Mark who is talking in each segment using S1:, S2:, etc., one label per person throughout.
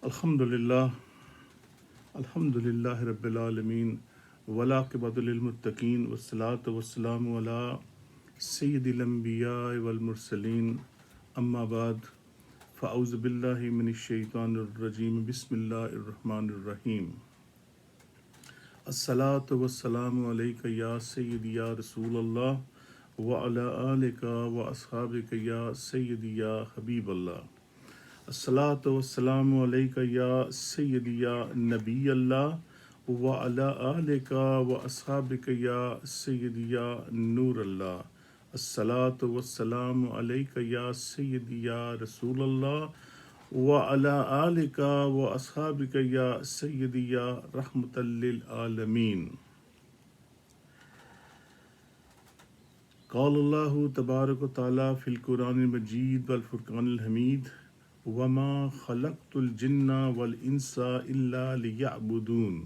S1: الحمدللہ رب العالمین والعاقبۃ للمتقین والصلاۃ والسلام علی سید الانبیاء والمرسلین اما بعد فاعوذ باللہ من الشیطان الرجیم بسم اللہ الرحمن الرحیم الصلاۃ والسلام علیک یا سیدی یا رسول اللہ وعلی آلک واصحابک یا سیدی یا حبیب اللہ الصلاۃ والسلام علیک یا سیدی یا نبی اللہ وعلی آلک واصحابک یا سیدی یا نور اللہ الصلاۃ والسلام علیک یا سیدی یا رسول اللہ وعلی آلک واصحابک یا سیدی یا رحمۃ للعالمین۔ قال اللہ تبارک و تعالی فی القرآن المجید والفرقان الحمید وما خلقت الجن والانس الا لیعبدون۔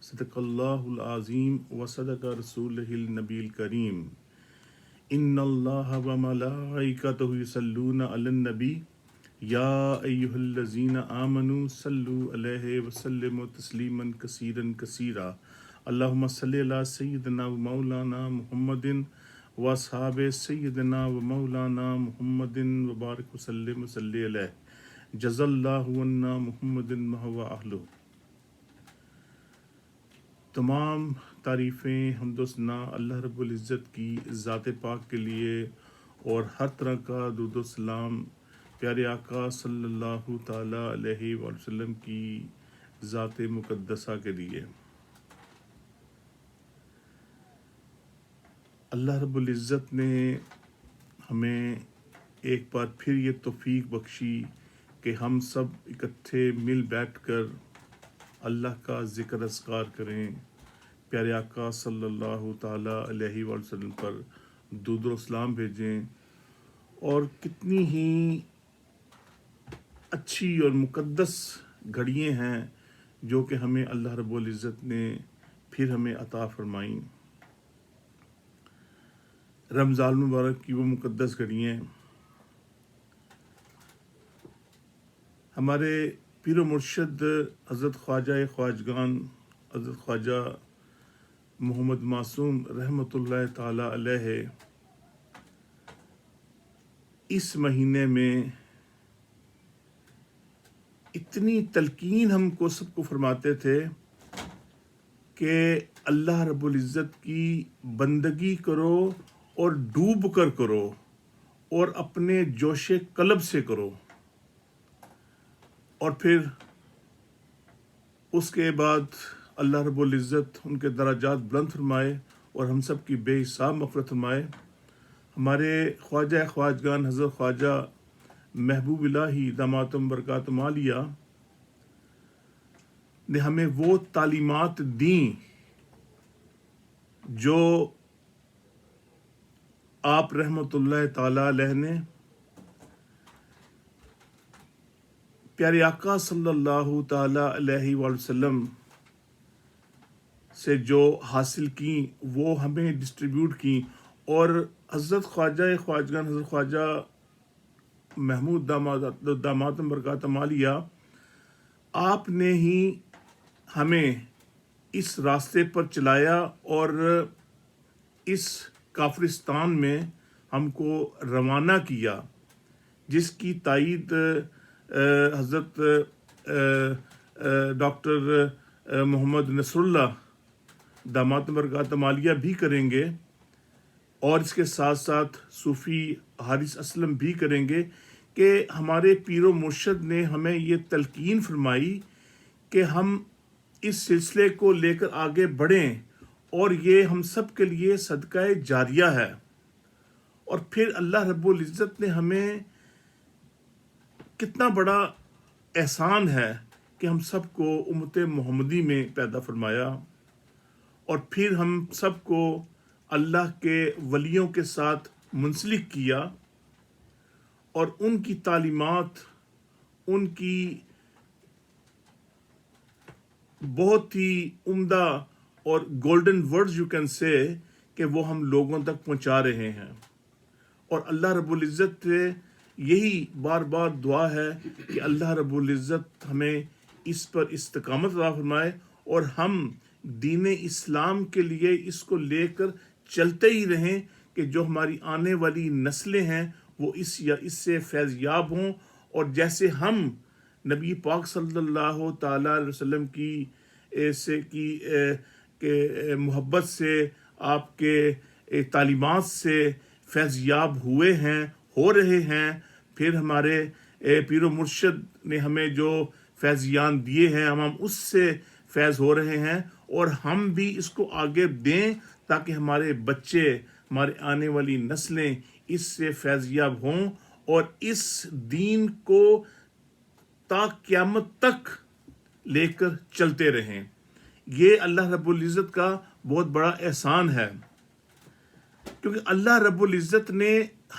S1: صدق اللہ العظیم وصدق رسولہ النبی الکریم۔ ان اللہ وملائکتہ یصلون علی النبی یا ایہا الذین آمنوا صلوا علیہ وسلموا تسلیما کثیرا کثیرا۔ اللہم صلی علی سیدنا و مولانا محمد واصحاب سیدنا و مولانا محمد وبارک وسلم وصلی علیہ جزا اللہ عنا محمد مہو اہلہ۔ تمام تعریفیں حمد و ثنا اللہ رب العزت کی ذات پاک کے لیے اور ہر طرح کا درود و سلام پیارے آقا صلی اللہ تعالیٰ علیہ وآلہ وسلم کی ذات مقدسہ کے لیے۔ اللہ رب العزت نے ہمیں ایک بار پھر یہ توفیق بخشی کہ ہم سب اکٹھے مل بیٹھ کر اللہ کا ذکر اذکار کریں، پیارے آقا صلی اللہ تعالیٰ علیہ وآلہ وسلم پر درود و سلام بھیجیں، اور کتنی ہی اچھی اور مقدس گھڑیاں ہیں جو کہ ہمیں اللہ رب العزت نے پھر ہمیں عطا فرمائیں۔ رمضان المبارک کی وہ مقدس گھڑیاں ہمارے پیر و مرشد حضرت خواجہ خواجگان حضرت خواجہ محمد معصوم رحمۃ اللہ تعالی علیہ اس مہینے میں اتنی تلقین ہم کو سب کو فرماتے تھے کہ اللہ رب العزت کی بندگی کرو اور ڈوب کر کرو اور اپنے جوش قلب سے کرو، اور پھر اس کے بعد اللہ رب العزت ان کے درجات بلند فرمائے اور ہم سب کی بے حساب مغفرت فرمائے۔ ہمارے خواجہ خواجگان حضرت خواجہ محبوب الہی داماتم برکاتم عالیہ نے ہمیں وہ تعلیمات دیں جو آپ رحمۃ اللہ تعالیٰ علیہ نے پیارے آقا صلی اللہ تعالیٰ علیہ وآلہ وسلم سے جو حاصل کی وہ ہمیں ڈسٹریبیوٹ کی، اور حضرت خواجہ خواجگان حضرت خواجہ محمود داماتم برکاتم عالیہ آپ نے ہی ہمیں اس راستے پر چلایا اور اس کافرستان میں ہم کو روانہ کیا، جس کی تائید حضرت ڈاکٹر محمد نصر اللہ داماتم برکاتم عالیہ بھی کریں گے، اور اس کے ساتھ ساتھ صوفی حارث اسلم بھی کریں گے کہ ہمارے پیر و مرشد نے ہمیں یہ تلقین فرمائی کہ ہم اس سلسلے کو لے کر آگے بڑھیں، اور یہ ہم سب کے لیے صدقہ جاریہ ہے۔ اور پھر اللہ رب العزت نے ہمیں کتنا بڑا احسان ہے کہ ہم سب کو امت محمدی میں پیدا فرمایا، اور پھر ہم سب کو اللہ کے ولیوں کے ساتھ منسلک کیا، اور ان کی تعلیمات، ان کی بہت ہی عمدہ اور golden words you can say کہ وہ ہم لوگوں تک پہنچا رہے ہیں۔ اور اللہ رب العزت سے یہی بار بار دعا ہے کہ اللہ رب العزت ہمیں اس پر استقامت عطا فرمائے اور ہم دین اسلام کے لیے اس کو لے کر چلتے ہی رہیں کہ جو ہماری آنے والی نسلیں ہیں وہ اس سے فیض یاب ہوں، اور جیسے ہم نبی پاک صلی اللہ تعالی علیہ وسلم کی محبت سے، آپ کے تعلیمات سے فیض یاب ہوئے ہیں، ہو رہے ہیں، پھر ہمارے پیر و مرشد نے ہمیں جو فیضیان دیے ہیں ہم اس سے فیض ہو رہے ہیں، اور ہم بھی اس کو آگے دیں تاکہ ہمارے بچے، ہمارے آنے والی نسلیں اس سے فیض یاب ہوں اور اس دین کو تا قیامت تک لے کر چلتے رہیں۔ یہ اللہ رب العزت کا بہت بڑا احسان ہے، کیونکہ اللہ رب العزت نے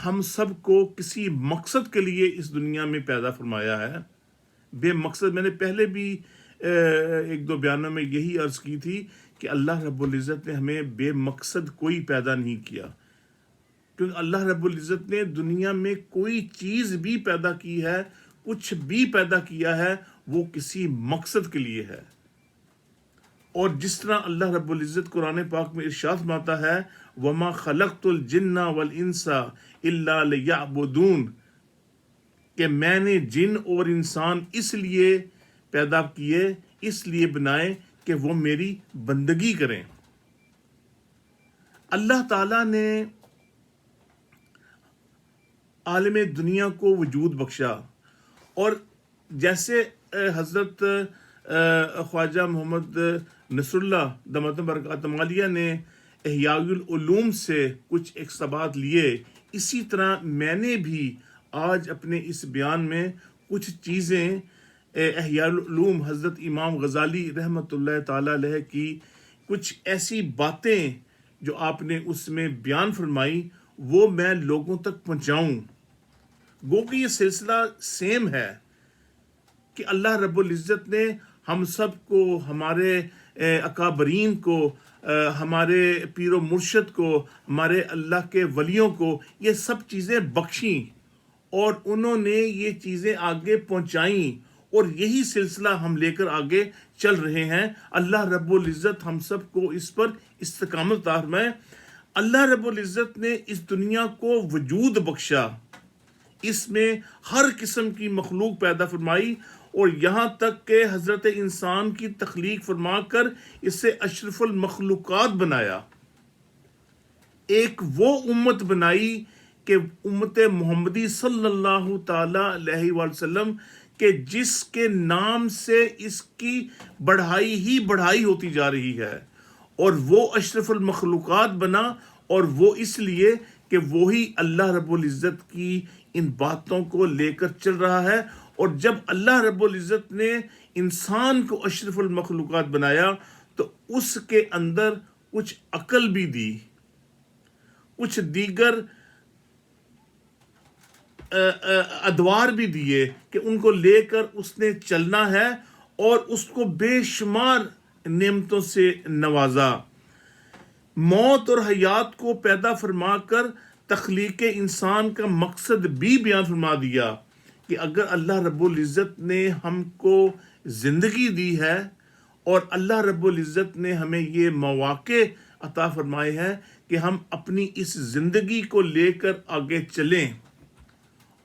S1: ہم سب کو کسی مقصد کے لیے اس دنیا میں پیدا فرمایا ہے۔ بے مقصد، میں نے پہلے بھی ایک دو بیانوں میں یہی عرض کی تھی کہ اللہ رب العزت نے ہمیں بے مقصد کوئی پیدا نہیں کیا، کیونکہ اللہ رب العزت نے دنیا میں کوئی چیز بھی پیدا کی ہے، کچھ بھی پیدا کیا ہے، وہ کسی مقصد کے لیے ہے۔ اور جس طرح اللہ رب العزت قرآن پاک میں ارشاد فرماتا ہے وَمَا خَلَقْتُ الْجِنَّ وَالْإِنسَ إِلَّا لِيَعْبُدُونَ، کہ میں نے جن اور انسان اس لیے پیدا کیے، اس لیے بنائے کہ وہ میری بندگی کریں۔ اللہ تعالیٰ نے عالم دنیا کو وجود بخشا، اور جیسے حضرت خواجہ محمد نصر اللہ دمتم برکاتہ عالیہ نے احیاء العلوم سے کچھ اقتباسات لیے، اسی طرح میں نے بھی آج اپنے اس بیان میں کچھ چیزیں احیاء العلوم حضرت امام غزالی رحمۃ اللہ تعالی علیہ کی کچھ ایسی باتیں جو آپ نے اس میں بیان فرمائی وہ میں لوگوں تک پہنچاؤں۔ گو کہ یہ سلسلہ سیم ہے کہ اللہ رب العزت نے ہم سب کو، ہمارے اکابرین کو، ہمارے پیر و مرشد کو، ہمارے اللہ کے ولیوں کو یہ سب چیزیں بخشیں، اور انہوں نے یہ چیزیں آگے پہنچائیں، اور یہی سلسلہ ہم لے کر آگے چل رہے ہیں۔ اللہ رب العزت ہم سب کو اس پر استقامت عطا فرمائے۔ اللہ رب العزت نے اس دنیا کو وجود بخشا، اس میں ہر قسم کی مخلوق پیدا فرمائی، اور یہاں تک کہ حضرت انسان کی تخلیق فرما کر اسے اشرف المخلوقات بنایا۔ ایک وہ امت بنائی کہ امت محمدی صلی اللہ تعالی علیہ وآلہ وسلم کہ جس کے نام سے اس کی بڑھائی ہی بڑھائی ہوتی جا رہی ہے، اور وہ اشرف المخلوقات بنا، اور وہ اس لیے کہ وہی اللہ رب العزت کی ان باتوں کو لے کر چل رہا ہے۔ اور جب اللہ رب العزت نے انسان کو اشرف المخلوقات بنایا تو اس کے اندر کچھ عقل بھی دی، کچھ دیگر ادوار بھی دیے کہ ان کو لے کر اس نے چلنا ہے، اور اس کو بے شمار نعمتوں سے نوازا۔ موت اور حیات کو پیدا فرما کر تخلیق انسان کا مقصد بھی بیان فرما دیا کہ اگر اللہ رب العزت نے ہم کو زندگی دی ہے، اور اللہ رب العزت نے ہمیں یہ مواقع عطا فرمائے ہیں کہ ہم اپنی اس زندگی کو لے کر آگے چلیں،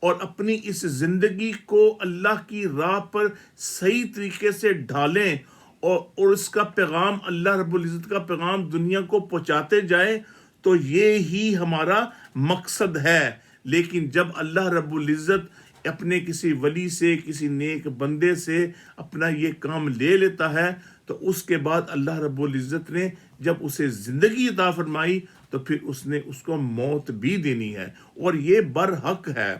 S1: اور اپنی اس زندگی کو اللہ کی راہ پر صحیح طریقے سے ڈھالیں، اور اس کا پیغام، اللہ رب العزت کا پیغام دنیا کو پہنچاتے جائیں، تو یہ ہی ہمارا مقصد ہے۔ لیکن جب اللہ رب العزت اپنے کسی ولی سے، کسی نیک بندے سے اپنا یہ کام لے لیتا ہے، تو اس کے بعد اللہ رب العزت نے جب اسے زندگی عطا فرمائی تو پھر اس نے اس کو موت بھی دینی ہے، اور یہ برحق ہے،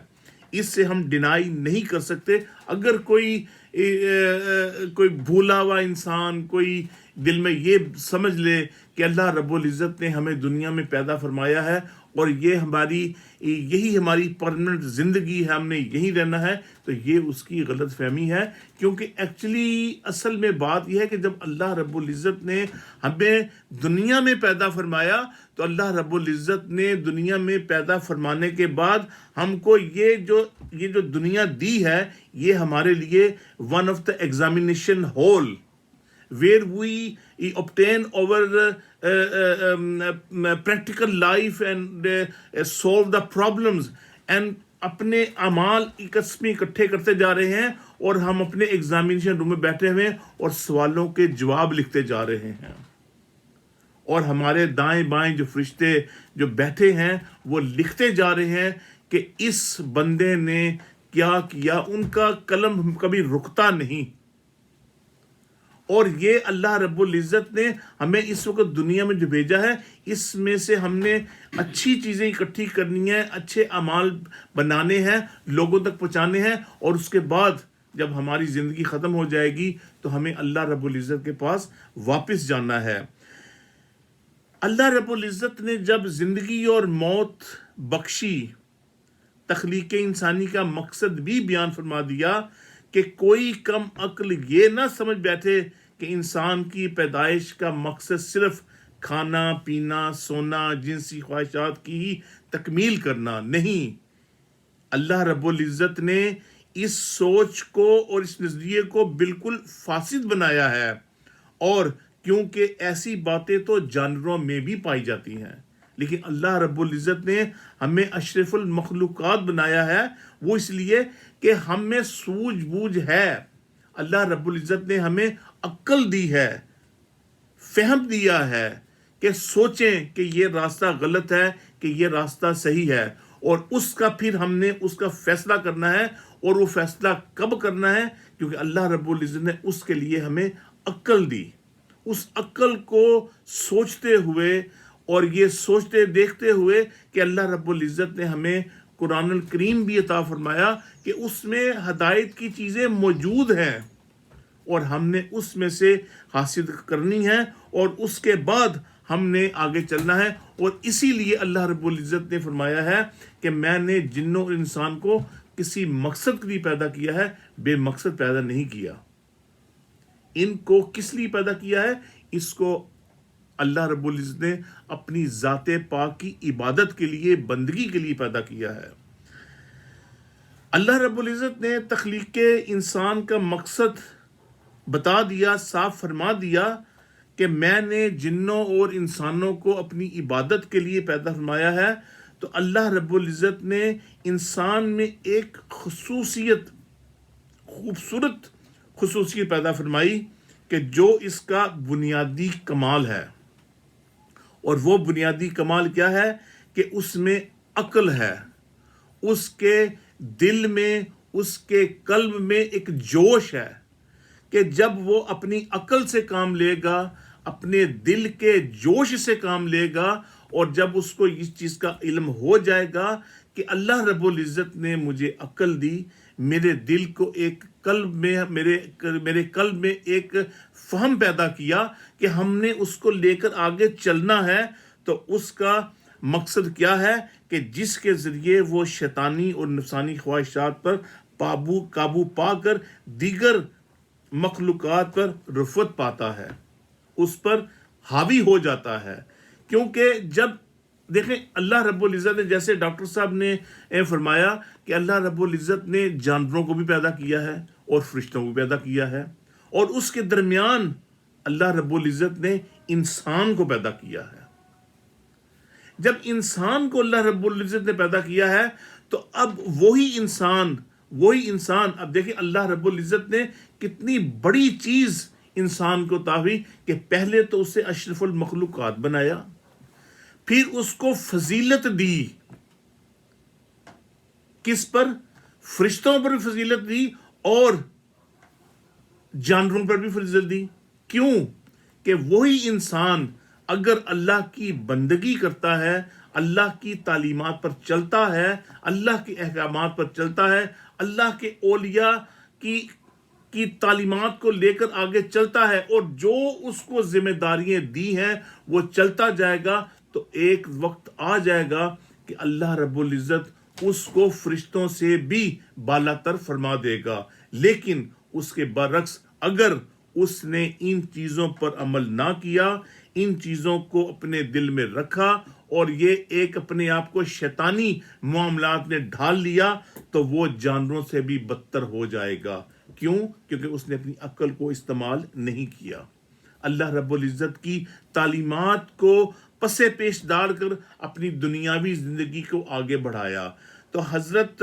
S1: اس سے ہم ڈینائی نہیں کر سکتے۔ اگر کوئی بھولا ہوا انسان، کوئی دل میں یہ سمجھ لے کہ اللہ رب العزت نے ہمیں دنیا میں پیدا فرمایا ہے اور یہی ہماری پرمننٹ زندگی ہے، ہم نے یہی رہنا ہے، تو یہ اس کی غلط فہمی ہے. کیونکہ ایکچولی اصل میں بات یہ ہے کہ جب اللہ رب العزت نے ہمیں دنیا میں پیدا فرمایا تو اللہ رب العزت نے دنیا میں پیدا فرمانے کے بعد ہم کو یہ جو دنیا دی ہے، یہ ہمارے لیے one of the examination hall where we obtain our practical life and solve the problems and اپنے اعمال قسمیں اکٹھے کرتے جا رہے ہیں اور ہم اپنے ایگزامینیشن روم میں بیٹھے ہوئے اور سوالوں کے جواب لکھتے جا رہے ہیں، اور ہمارے دائیں بائیں جو فرشتے جو بیٹھے ہیں وہ لکھتے جا رہے ہیں کہ اس بندے نے کیا کیا. ان کا قلم کبھی رکتا نہیں. اور یہ اللہ رب العزت نے ہمیں اس وقت دنیا میں جو بھیجا ہے، اس میں سے ہم نے اچھی چیزیں اکٹھی کرنی ہیں، اچھے اعمال بنانے ہیں، لوگوں تک پہنچانے ہیں، اور اس کے بعد جب ہماری زندگی ختم ہو جائے گی تو ہمیں اللہ رب العزت کے پاس واپس جانا ہے. اللہ رب العزت نے جب زندگی اور موت بخشی، تخلیق انسانی کا مقصد بھی بیان فرما دیا کہ کوئی کم عقل یہ نہ سمجھ بیٹھے کہ انسان کی پیدائش کا مقصد صرف کھانا پینا سونا جنسی خواہشات کی ہی تکمیل کرنا نہیں. اللہ رب العزت نے اس سوچ کو اور اس نظریے کو بالکل فاسد بنایا ہے، اور کیونکہ ایسی باتیں تو جانوروں میں بھی پائی جاتی ہیں، لیکن اللہ رب العزت نے ہمیں اشرف المخلوقات بنایا ہے، وہ اس لیے کہ ہم میں سوجھ بوجھ ہے. اللہ رب العزت نے ہمیں عقل دی ہے، فہم دیا ہے کہ سوچیں کہ یہ راستہ غلط ہے کہ یہ راستہ صحیح ہے، اور اس کا پھر ہم نے اس کا فیصلہ کرنا ہے. اور وہ فیصلہ کب کرنا ہے؟ کیونکہ اللہ رب العزت نے اس کے لیے ہمیں عقل دی. اس عقل کو سوچتے ہوئے اور یہ سوچتے دیکھتے ہوئے کہ اللہ رب العزت نے ہمیں قرآن الکریم بھی عطا فرمایا کہ اس میں ہدایت کی چیزیں موجود ہیں، اور ہم نے اس میں سے حاصل کرنی ہے، اور اس کے بعد ہم نے آگے چلنا ہے. اور اسی لیے اللہ رب العزت نے فرمایا ہے کہ میں نے جنوں اور انسان کو کسی مقصد کے لیے پیدا کیا ہے، بے مقصد پیدا نہیں کیا. ان کو کس لیے پیدا کیا ہے؟ اس کو اللہ رب العزت نے اپنی ذات پاک کی عبادت کے لیے، بندگی کے لیے پیدا کیا ہے. اللہ رب العزت نے تخلیق انسان کا مقصد بتا دیا، صاف فرما دیا کہ میں نے جنوں اور انسانوں کو اپنی عبادت کے لیے پیدا فرمایا ہے. تو اللہ رب العزت نے انسان میں ایک خصوصیت، خوبصورت خصوصیت پیدا فرمائی کہ جو اس کا بنیادی کمال ہے. اور وہ بنیادی کمال کیا ہے؟ کہ اس میں عقل ہے، اس کے دل میں، اس کے قلب میں ایک جوش ہے کہ جب وہ اپنی عقل سے کام لے گا، اپنے دل کے جوش سے کام لے گا، اور جب اس کو اس چیز کا علم ہو جائے گا کہ اللہ رب العزت نے مجھے عقل دی، میرے دل کو ایک قلب میں، میرے قلب میں ایک فہم پیدا کیا کہ ہم نے اس کو لے کر آگے چلنا ہے، تو اس کا مقصد کیا ہے کہ جس کے ذریعے وہ شیطانی اور نفسانی خواہشات پر قابو پا کر دیگر مخلوقات پر رفعت پاتا ہے، اس پر حاوی ہو جاتا ہے. کیونکہ جب دیکھیں اللہ رب العزت نے، جیسے ڈاکٹر صاحب نے فرمایا کہ اللہ رب العزت نے جانوروں کو بھی پیدا کیا ہے اور فرشتوں کو بھی پیدا کیا ہے، اور اس کے درمیان اللہ رب العزت نے انسان کو پیدا کیا ہے. جب انسان کو اللہ رب العزت نے پیدا کیا ہے تو اب وہی انسان اب دیکھیں اللہ رب العزت نے کتنی بڑی چیز انسان کو عطا ہوئی کہ پہلے تو اسے اشرف المخلوقات بنایا، پھر اس کو فضیلت دی. کس پر؟ فرشتوں پر بھی فضیلت دی اور جانوروں پر بھی فضیلت دی. کیوں؟ کہ وہی انسان اگر اللہ کی بندگی کرتا ہے، اللہ کی تعلیمات پر چلتا ہے، اللہ کے احکامات پر چلتا ہے، اللہ کے اولیاء کی کی تعلیمات کو لے کر آگے چلتا ہے اور جو اس کو ذمہ داریاں دی ہیں وہ چلتا جائے گا، تو ایک وقت آ جائے گا کہ اللہ رب العزت اس کو فرشتوں سے بھی بالا تر فرما دے گا۔ لیکن اس کے برعکس اگر اس نے ان چیزوں پر عمل نہ کیا، ان چیزوں کو اپنے دل میں رکھا اور یہ ایک اپنے آپ کو شیطانی معاملات نے ڈھال لیا، تو وہ جانوروں سے بھی بدتر ہو جائے گا۔ کیوں؟ کیونکہ اس نے اپنی عقل کو استعمال نہیں کیا، اللہ رب العزت کی تعلیمات کو پسے پیش ڈال کر اپنی دنیاوی زندگی کو آگے بڑھایا۔ تو حضرت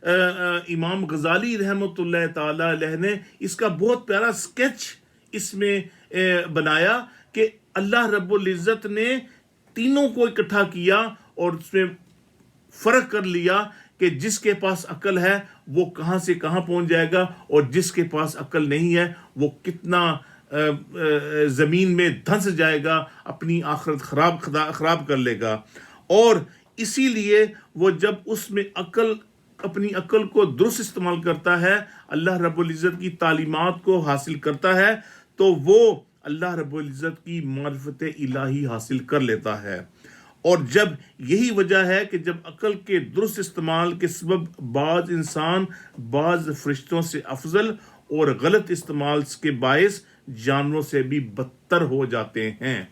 S1: امام غزالی رحمۃ اللہ تعالی علیہ نے اس کا بہت پیارا سکیچ اس میں بنایا کہ اللہ رب العزت نے تینوں کو اکٹھا کیا اور اس میں فرق کر لیا کہ جس کے پاس عقل ہے وہ کہاں سے کہاں پہنچ جائے گا، اور جس کے پاس عقل نہیں ہے وہ کتنا زمین میں دھنس جائے گا، اپنی آخرت خراب کر لے گا۔ اور اسی لیے وہ جب اس میں اپنی عقل کو درست استعمال کرتا ہے، اللہ رب العزت کی تعلیمات کو حاصل کرتا ہے، تو وہ اللہ رب العزت کی معرفت الہی حاصل کر لیتا ہے۔ اور جب یہی وجہ ہے کہ جب عقل کے درست استعمال کے سبب بعض انسان بعض فرشتوں سے افضل اور غلط استعمال کے باعث جانوروں سے بھی بدتر ہو جاتے ہیں۔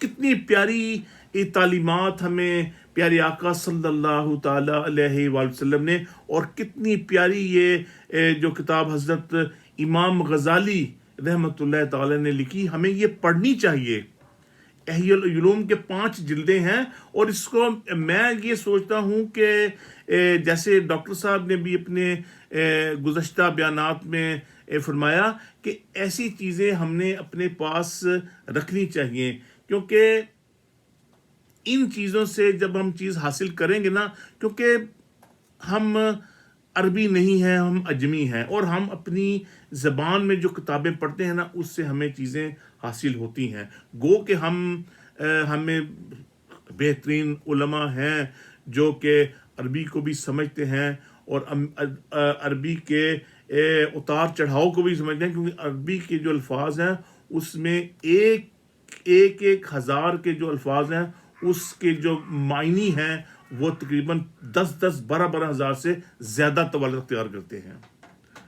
S1: کتنی پیاری تعلیمات ہمیں پیارے آقا صلی اللہ تعالی علیہ وآلہ وسلم نے، اور کتنی پیاری یہ جو کتاب حضرت امام غزالی رحمۃ اللہ تعالی نے لکھی، ہمیں یہ پڑھنی چاہیے۔ احیاء العلوم کے 5 جلدیں ہیں، اور اس کو میں یہ سوچتا ہوں کہ جیسے ڈاکٹر صاحب نے بھی اپنے گزشتہ بیانات میں فرمایا کہ ایسی چیزیں ہم نے اپنے پاس رکھنی چاہیے، کیونکہ ان چیزوں سے جب ہم چیز حاصل کریں گے نا، کیونکہ ہم عربی نہیں ہیں، ہم اجمی ہیں، اور ہم اپنی زبان میں جو کتابیں پڑھتے ہیں نا اس سے ہمیں چیزیں حاصل ہوتی ہیں۔ گو کہ ہمیں بہترین علماء ہیں جو کہ عربی کو بھی سمجھتے ہیں اور عربی کے اتار چڑھاؤ کو بھی سمجھتے ہیں، کیونکہ عربی کے جو الفاظ ہیں اس میں ایک ہزار کے جو الفاظ ہیں اس کے جو معنی ہیں وہ تقریباً 12 ہزار سے زیادہ طول اختیار کرتے ہیں۔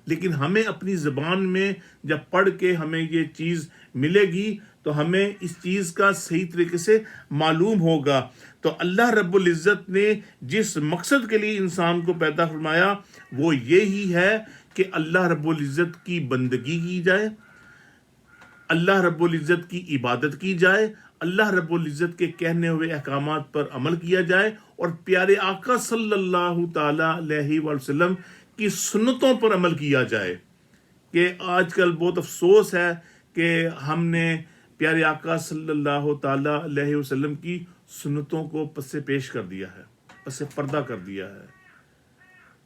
S1: لیکن ہمیں اپنی زبان میں جب پڑھ کے ہمیں یہ چیز ملے گی تو ہمیں اس چیز کا صحیح طریقے سے معلوم ہوگا۔ تو اللہ رب العزت نے جس مقصد کے لیے انسان کو پیدا فرمایا وہ یہی ہے کہ اللہ رب العزت کی بندگی کی جائے، اللہ رب العزت کی عبادت کی جائے، اللہ رب العزت کے کہنے ہوئے احکامات پر عمل کیا جائے، اور پیارے آقا صلی اللہ تعالی علیہ وسلم کی سنتوں پر عمل کیا جائے۔ کہ آج کل بہت افسوس ہے کہ ہم نے پیارے آقا صلی اللہ تعالی علیہ وسلم کی سنتوں کو پس پیش کر دیا ہے، پس پردہ کر دیا ہے۔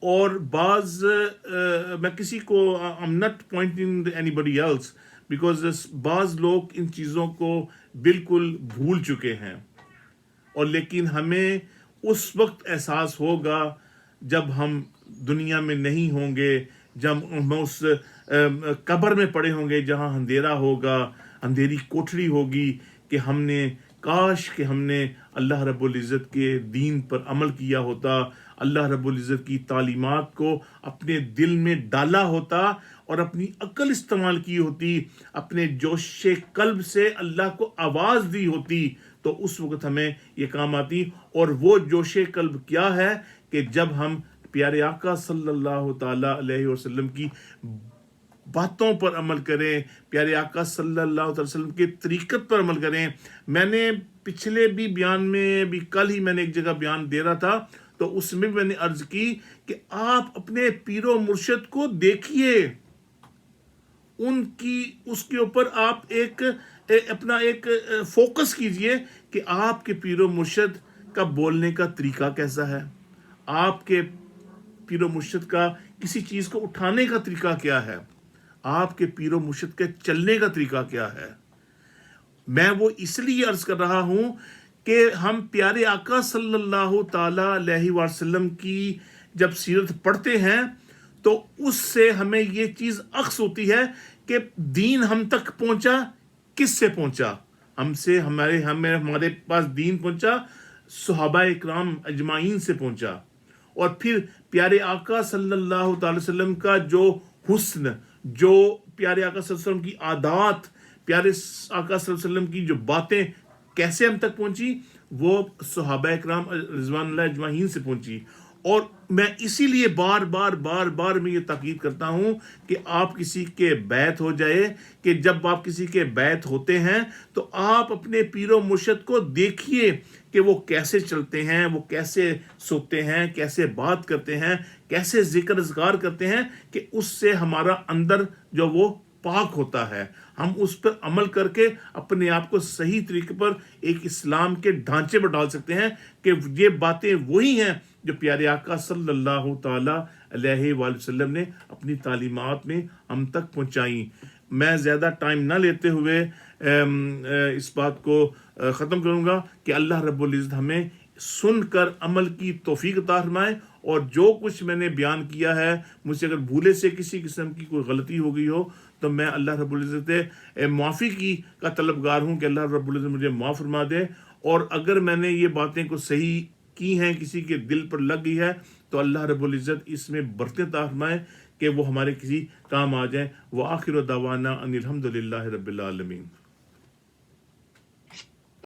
S1: اور میں کسی کو I'm not pointing to anybody else because بعض لوگ ان چیزوں کو بالکل بھول چکے ہیں، اور لیکن ہمیں اس وقت احساس ہوگا جب ہم دنیا میں نہیں ہوں گے، جب ہم اس قبر میں پڑے ہوں گے جہاں اندھیرا ہوگا، اندھیری کوٹھری ہوگی، کہ ہم نے کاش کہ ہم نے اللہ رب العزت کے دین پر عمل کیا ہوتا، اللہ رب العزت کی تعلیمات کو اپنے دل میں ڈالا ہوتا اور اپنی عقل استعمال کی ہوتی، اپنے جوش قلب سے اللہ کو آواز دی ہوتی، تو اس وقت ہمیں یہ کام آتی۔ اور وہ جوش قلب کیا ہے کہ جب ہم پیارے آقا صلی اللہ تعالی علیہ وسلم کی باتوں پر عمل کریں، پیارے آقا صلی اللہ علیہ وسلم کے طریقت پر عمل کریں۔ میں نے پچھلے بھی بیان میں بھی کل ہی میں نے ایک جگہ بیان دے رہا تھا، تو اس میں بھی میں نے عرض کی کہ آپ اپنے پیر و مرشد کو دیکھیے، اس کے اوپر آپ اپنا ایک فوکس کیجئے کہ آپ کے پیر و مرشد کا بولنے کا طریقہ کیسا ہے، آپ کے پیر و مرشد کا کسی چیز کو اٹھانے کا طریقہ کیا ہے، آپ کے پیر و مرشد کے چلنے کا طریقہ کیا ہے۔ میں وہ اس لیے عرض کر رہا ہوں کہ ہم پیارے آقا صلی اللہ تعالی علیہ وسلم کی جب سیرت پڑھتے ہیں تو اس سے ہمیں یہ چیز اخذ ہوتی ہے کہ دین ہم تک پہنچا کس سے پہنچا؟ ہمارے پاس دین پہنچا صحابہ اکرام اجمعین سے پہنچا، اور پھر پیارے آقا صلی اللہ تعالی وسلم کا جو حسن، جو پیارے آقا صلی اللہ علیہ وسلم کی عادات، پیارے آقا صلی اللہ علیہ وسلم کی جو باتیں کیسے ہم تک پہنچی، وہ صحابہ اکرام رضوان اللہ اجمعین سے پہنچی. اور میں اسی لیے بار بار میں یہ تاکید کرتا ہوں کہ آپ کسی کے بیعت ہو جائے، کہ جب آپ کسی کے بیعت ہوتے ہیں تو آپ اپنے پیر و مرشد کو دیکھیے کہ وہ کیسے چلتے ہیں، وہ کیسے سوتے ہیں، کیسے بات کرتے ہیں، کیسے ذکر اذکار کرتے ہیں، کہ اس سے ہمارا اندر جو وہ پاک ہوتا ہے. ہم اس پر عمل کر کے اپنے آپ کو صحیح طریقے پر ایک اسلام کے ڈھانچے پر ڈال سکتے ہیں کہ یہ باتیں وہی ہیں جو پیارے آقا صلی اللہ تعالی علیہ وآلہ وسلم نے اپنی تعلیمات میں ہم تک پہنچائیں. میں زیادہ ٹائم نہ لیتے ہوئے اس بات کو ختم کروں گا کہ اللہ رب العزت ہمیں سن کر عمل کی توفیق عطا فرمائے، اور جو کچھ میں نے بیان کیا ہے مجھ سے اگر بھولے سے کسی قسم کی کوئی غلطی ہو گئی ہو تو میں اللہ رب العزت معافی کا طلبگار ہوں کہ اللہ رب العزت مجھے معاف فرما دے. اور اگر میں نے یہ باتیں کو صحیح کی ہیں، کسی کے دل پر لگ گئی ہے، تو اللہ رب العزت اس میں برکت عطا فرمائے کہ وہ ہمارے کسی کام آ جائیں. وآخر دعوانا ان الحمد للہ رب العالمین.